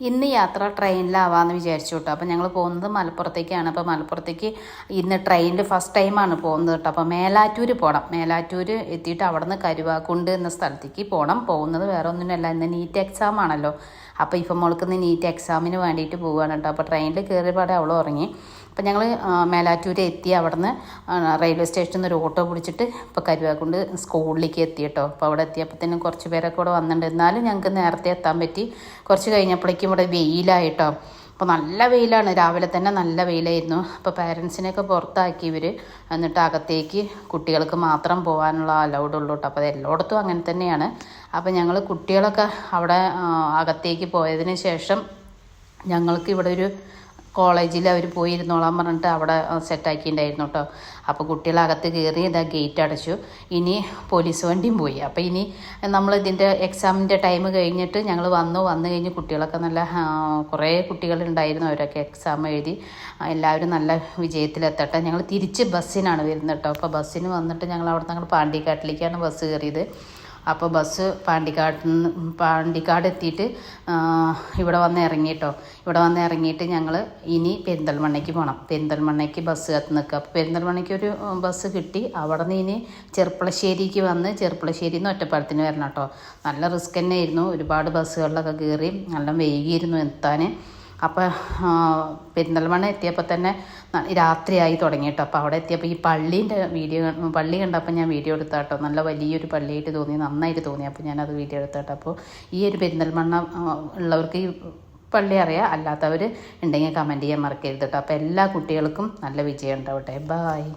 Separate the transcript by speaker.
Speaker 1: ഇന്ന് യാത്ര ട്രെയിനിലാവാമെന്ന് വിചാരിച്ചു കേട്ടോ. അപ്പോൾ ഞങ്ങൾ പോകുന്നത് മലപ്പുറത്തേക്കാണ്. അപ്പോൾ മലപ്പുറത്തേക്ക് ഇന്ന് ട്രെയിനിൽ ഫസ്റ്റ് ടൈമാണ് പോകുന്നത് കേട്ടോ. അപ്പോൾ മേലാറ്റൂർ പോകണം. മേലാറ്റൂർ എത്തിയിട്ട് അവിടെ നിന്ന് കരുവാക്കുണ്ട് എന്ന സ്ഥലത്തേക്ക് പോകണം. പോകുന്നത് വേറെ ഒന്നിനല്ല, ഇന്ന് നീറ്റ് എക്സാം ആണല്ലോ. അപ്പോൾ ഇപ്പം മോൾക്ക് ഇന്ന് നീറ്റ് എക്സാമിന് വേണ്ടിയിട്ട് പോവുകയാണ് കേട്ടോ. അപ്പോൾ ട്രെയിനിൽ കയറിയപാടെ അവൾ ഉറങ്ങി. അപ്പോൾ ഞങ്ങൾ മേലാറ്റൂർ എത്തി. അവിടെ നിന്ന് റെയിൽവേ സ്റ്റേഷനിൽ നിന്ന് ഒരു ഓട്ടോ പിടിച്ചിട്ട് ഇപ്പോൾ കരുവാക്കുണ്ട് സ്കൂളിലേക്ക് എത്തി കേട്ടോ. അപ്പോൾ അവിടെ എത്തിയപ്പോഴത്തേനും കുറച്ച് പേരൊക്കെ ഇവിടെ വന്നിട്ടുണ്ട്. എന്നാലും ഞങ്ങൾക്ക് നേരത്തെ എത്താൻ പറ്റി. കുറച്ച് കഴിഞ്ഞപ്പോഴേക്കും ഇവിടെ വെയിലായിട്ടോ. അപ്പോൾ നല്ല വെയിലാണ്, രാവിലെ തന്നെ നല്ല വെയിലായിരുന്നു. അപ്പോൾ പാരൻസിനെയൊക്കെ പുറത്താക്കി ഇവർ. എന്നിട്ട് അകത്തേക്ക് കുട്ടികൾക്ക് മാത്രം പോകാനുള്ള അലൗഡ് ഉള്ളൂ കേട്ടോ. അപ്പോൾ അത് എല്ലായിടത്തും അങ്ങനെ തന്നെയാണ്. അപ്പോൾ ഞങ്ങൾ കുട്ടികളൊക്കെ അവിടെ അകത്തേക്ക് പോയതിന് ശേഷം ഞങ്ങൾക്ക് ഇവിടെ ഒരു കോളേജിൽ അവർ പോയി ഇരുന്നോളാൻ പറഞ്ഞിട്ട് അവിടെ സെറ്റാക്കിയിട്ടുണ്ടായിരുന്നു കേട്ടോ. അപ്പോൾ കുട്ടികളകത്ത് കയറി ഇതാ ഗേറ്റ് അടച്ചു. ഇനി പോലീസ് വണ്ടിയും പോയി. അപ്പോൾ ഇനി നമ്മൾ ഇതിൻ്റെ എക്സാമിൻ്റെ ടൈം കഴിഞ്ഞിട്ട് ഞങ്ങൾ വന്നു കഴിഞ്ഞ് കുട്ടികളൊക്കെ നല്ല കുറേ കുട്ടികളുണ്ടായിരുന്നു. അവരൊക്കെ എക്സാം എഴുതി എല്ലാവരും നല്ല വിജയത്തിലെത്തട്ടെ. ഞങ്ങൾ തിരിച്ച് ബസ്സിനാണ് വരുന്നത് കേട്ടോ. അപ്പോൾ വന്നിട്ട് ഞങ്ങൾ അവിടെ നിന്ന് പാണ്ടിക്കാട്ടിലേക്കാണ് ബസ് കയറിയത്. അപ്പോൾ ബസ് പാണ്ടിക്കാട് എത്തിയിട്ട് ഇവിടെ വന്ന് ഇറങ്ങിയിട്ടോ. ഇവിടെ വന്ന് ഇറങ്ങിയിട്ട് ഞങ്ങൾ ഇനി പെരിന്തൽമണ്ണയ്ക്ക് പോകണം. പെരിന്തൽമണ്ണയ്ക്ക് ബസ് കത്ത് നിൽക്കുക. അപ്പോൾ പെരിന്തൽമണ്ണയ്ക്ക് ഒരു ബസ് കിട്ടി. അവിടെ നിന്ന് ഇനി ചെർപ്പളശ്ശേരിക്ക് വന്ന് ചെർപ്പളശ്ശേരിയിൽ നിന്ന് ഒറ്റപ്പാലത്തിന് വരണം കേട്ടോ. നല്ല റിസ്ക് തന്നെ ആയിരുന്നു. ഒരുപാട് ബസ്സുകളിലൊക്കെ കയറി നല്ല വൈകിയിരുന്നു എത്താൻ. അപ്പോൾ പെരിന്തൽമണ്ണ എത്തിയപ്പോൾ തന്നെ രാത്രിയായി തുടങ്ങി കേട്ടോ. അപ്പോൾ അവിടെ എത്തിയപ്പോൾ ഈ പള്ളി കണ്ടപ്പോൾ ഞാൻ വീഡിയോ എടുത്ത കേട്ടോ. നല്ല വലിയൊരു പള്ളിയായിട്ട് തോന്നി, നന്നായിട്ട് തോന്നി. അപ്പോൾ ഞാനത് വീഡിയോ എടുത്ത കേട്ടോ. അപ്പോൾ ഈ ഒരു പെരിന്തൽമണ്ണ ഉള്ളവർക്ക് ഈ പള്ളി അറിയാം, അല്ലാത്തവർ ഉണ്ടെങ്കിൽ കമൻറ്റ് ചെയ്യാൻ മറക്കരുത് കേട്ടോ. അപ്പോൾ എല്ലാ കുട്ടികൾക്കും നല്ല വിജയം ഉണ്ടാവട്ടെ. ബായ്.